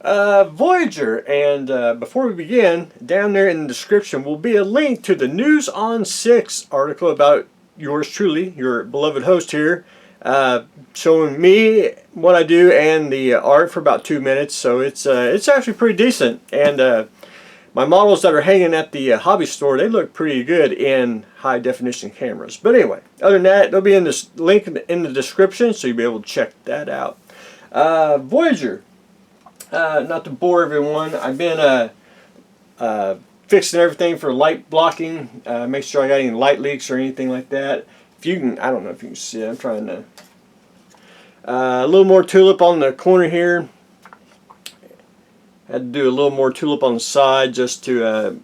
Voyager. And before we begin, down there in the description will be a link to the News on 6 article about yours truly, your beloved host here, showing me what I do and the art for about 2 minutes. So it's actually pretty decent. And my models that are hanging at the hobby store, they look pretty good in high definition cameras. But anyway, other than that, they'll be in this link in the description, so you'll be able to check that out. Voyager. Not to bore everyone, I've been fixing everything for light blocking. Make sure I got any light leaks or anything like that. If you can, I don't know if you can see it. I'm trying to. A little more tulip on the corner here. Had to do a little more tulip on the side just to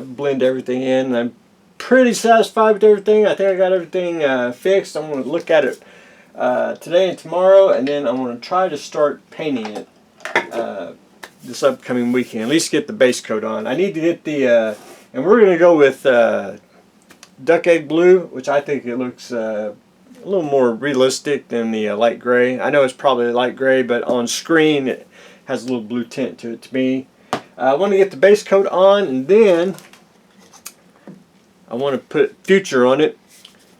blend everything in. I'm pretty satisfied with everything. I think I got everything fixed. I'm going to look at it today and tomorrow, and then I'm going to try to start painting it this upcoming weekend. At least get the base coat on. I need to get the, and we're going to go with duck egg blue, which I think it looks a little more realistic than the light gray. I know it's probably light gray, but on screen it has a little blue tint to it to me. I want to get the base coat on, and then I want to put Future on it.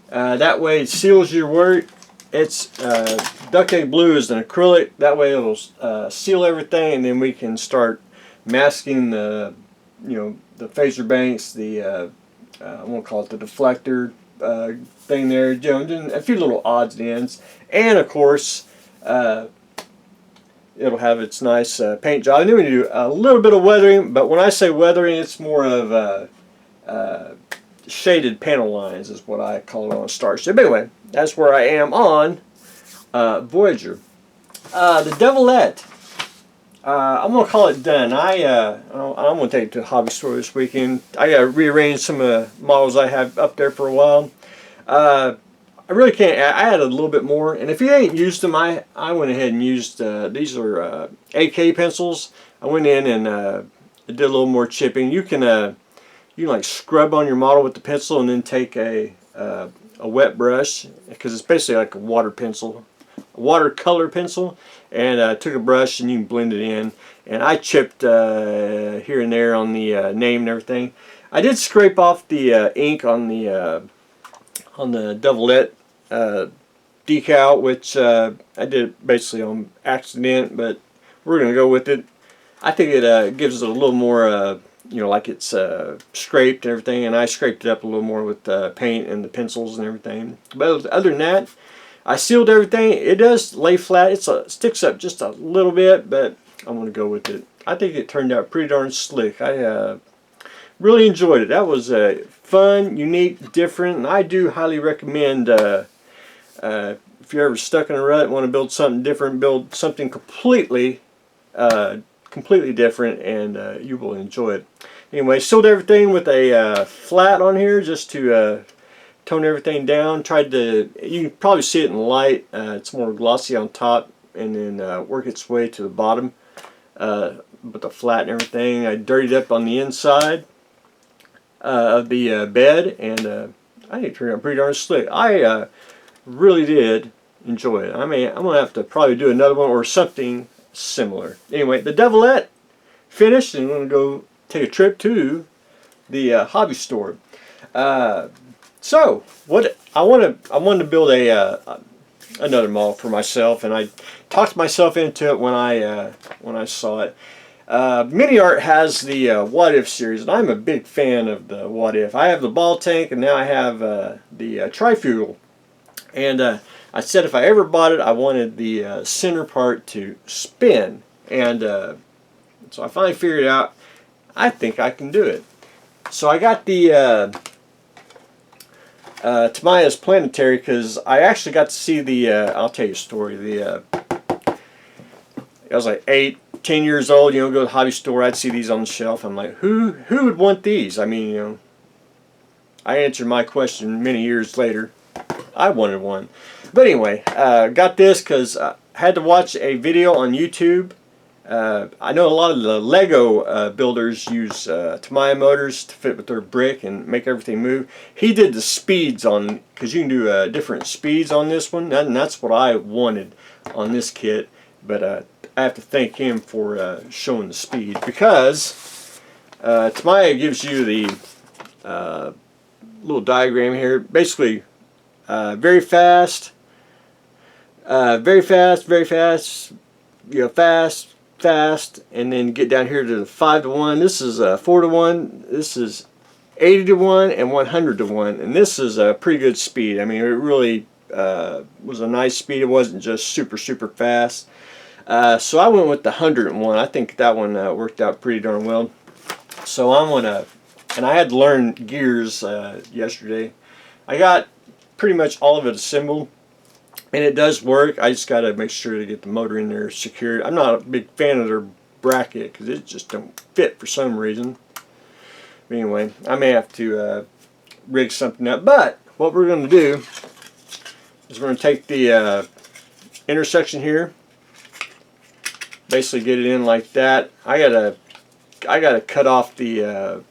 That way it seals your work. It's duck egg blue is an acrylic. That way it'll seal everything, and then we can start masking the, the phaser banks, the I won't call it the deflector thing there, doing a few little odds and ends, and of course it'll have its nice paint job. And then we do a little bit of weathering, but when I say weathering, it's more of shaded panel lines is what I call it on a start. So anyway, that's where I am on Voyager. The Devilette, I'm going to call it done. I'm going to take it to the hobby store this weekend. I got to rearrange some of the models I have up there for a while. I really can't. I added a little bit more, and if you ain't used them, I went ahead and used these are AK pencils. I went in and did a little more chipping. You can like scrub on your model with the pencil, and then take a wet brush, because it's basically like a watercolor pencil, and took a brush and you can blend it in. And I chipped here and there on the name and everything. I did scrape off the ink on the Devilette decal, which I did basically on accident, but we're gonna go with it. I think it gives it a little more like it's scraped and everything, and I scraped it up a little more with paint and the pencils and everything. But other than that, I sealed everything. It does lay flat. It sticks up just a little bit, but I'm going to go with it. I think it turned out pretty darn slick. I really enjoyed it. That was fun, unique, different, and I do highly recommend if you're ever stuck in a rut and want to build something different, build something completely different, and you will enjoy it. Anyway, sealed everything with a flat on here just to tone everything down. You can probably see it in the light. It's more glossy on top, and then work its way to the bottom. But the flat and everything, I dirtied up on the inside of the bed, and I think it turned out pretty darn slick. I really did enjoy it. I mean, I'm going to have to probably do another one or something similar. Anyway, the Devilette finished, and I'm going to go take a trip to the hobby store. So what I wanted to build another model for myself, and I talked myself into it when I saw it. Mini Art has the What If series, and I'm a big fan of the What If. I have the ball tank, and now I have the Trifugal. And I said if I ever bought it, I wanted the center part to spin. And so I finally figured out, I think I can do it. So I got the Tamiya's Planetary, because I actually got to see the, I'll tell you a story. I was like 8-10 years old, go to the hobby store, I'd see these on the shelf. I'm like, who would want these? I mean, I answered my question many years later. I wanted one. But anyway, got this because I had to watch a video on YouTube. I know a lot of the Lego builders use Tamiya motors to fit with their brick and make everything move. He did the speeds on, because you can do different speeds on this one, and that's what I wanted on this kit. But I have to thank him for showing the speed, because Tamiya gives you the little diagram here. Basically, very fast, very fast, very fast, fast, fast, and then get down here to the 5 to 1. This is 4 to 1. This is 80 to 1 and 100 to 1, and this is a pretty good speed. I mean, it really was a nice speed. It wasn't just super fast. So I went with the 101. I think that one worked out pretty darn well. So I'm gonna, and I had to learn gears yesterday. I got pretty much all of it assembled, and it does work. I just got to make sure to get the motor in there secured. I'm not a big fan of their bracket because it just don't fit for some reason. But anyway, I may have to rig something up. But what we're going to do is we're going to take the intersection here, basically get it in like that. I gotta cut off the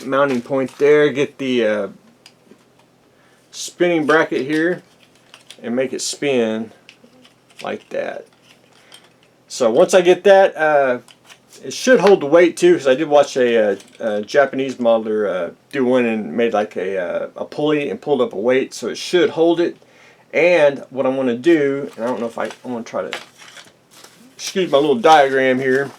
mounting point there, get the spinning bracket here, and make it spin like that. So once I get that, it should hold the weight too, because I did watch a Japanese modeler do one and made like a pulley and pulled up a weight, so it should hold it. And what I'm going to do, and I don't know if I'm going to try to, excuse my little diagram here.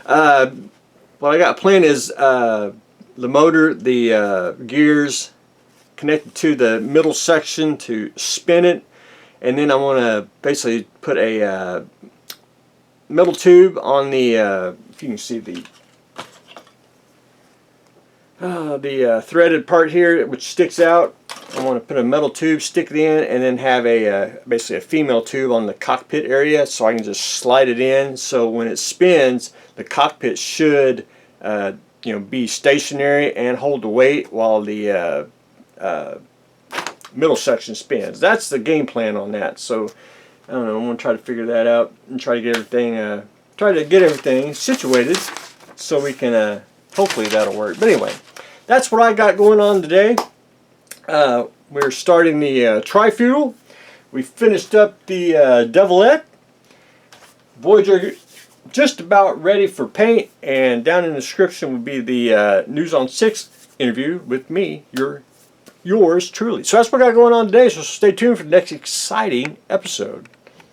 What I got planned is the motor, the gears connected to the middle section to spin it, and then I want to basically put a metal tube on the, if you can see the threaded part here, which sticks out. I want to put a metal tube, stick it in, and then have a basically a female tube on the cockpit area, so I can just slide it in. So when it spins, the cockpit should be stationary and hold the weight while the middle section spins. That's the game plan on that. So I don't know. I'm gonna try to figure that out and try to get everything situated so we can hopefully that'll work. But anyway, that's what I got going on today. We're starting the Trifugal. We finished up the Devilette. Voyager just about ready for paint, and down in the description will be the News on 6 interview with me, yours truly. So that's what I got going on today, so stay tuned for the next exciting episode.